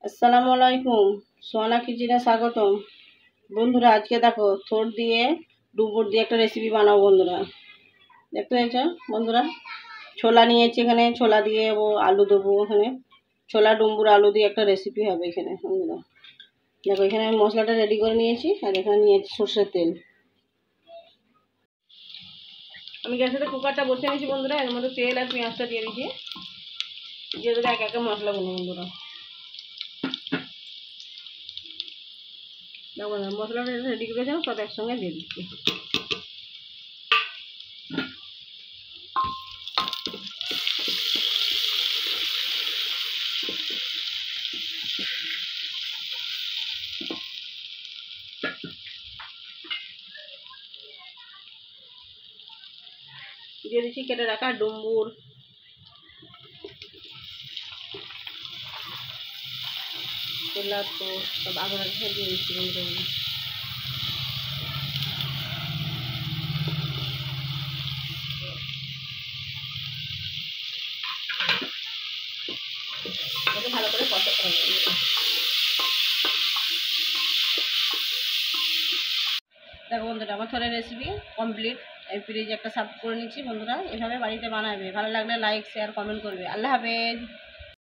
আসসালামু আলাইকুম, সোহানা কিচেনে স্বাগতম। বন্ধুরা, আজকে দেখো থোড় দিয়ে ডুমুর দিয়ে একটা রেসিপি বানাবো। বন্ধুরা দেখতে পেয়েছো? বন্ধুরা, ছোলা নিয়েছি, এখানে ছোলা দিয়ে ও আলু দেবো। এখানে ছোলা ডুমুর আলু দিয়ে একটা রেসিপি হবে এখানে। বন্ধুরা দেখো, এখানে আমি মশলাটা রেডি করে নিয়েছি, আর এখানে নিয়েছি সর্ষের তেল। আমি গ্যাসেতে কুকারটা বসে নিয়েছি। বন্ধুরা, এর মধ্যে তেল আর পেঁয়াজটা দিয়ে দিয়েছি, দিয়ে দেবো এক একে মশলাগুলো। বন্ধুরা দেখো, মশলাটা রেডি করেছিলাম সব একসঙ্গে দিয়ে দিচ্ছি। দিয়ে দিচ্ছি কেটে রাখা ডুমুর, ছোলা তো সব আগুন দিয়ে দিচ্ছি। বন্ধুরা ভালো করে কষাতে হবে। দেখো বন্ধুরা, আমার ছোলের রেসিপি কমপ্লিট। এই ফ্রিজে একটা সার্ভ করে নিচ্ছি। বন্ধুরা এভাবে বাড়িতে বানাবে, ভালো লাগলে লাইক শেয়ার কমেন্ট করবে। আল্লাহ হাফেজ।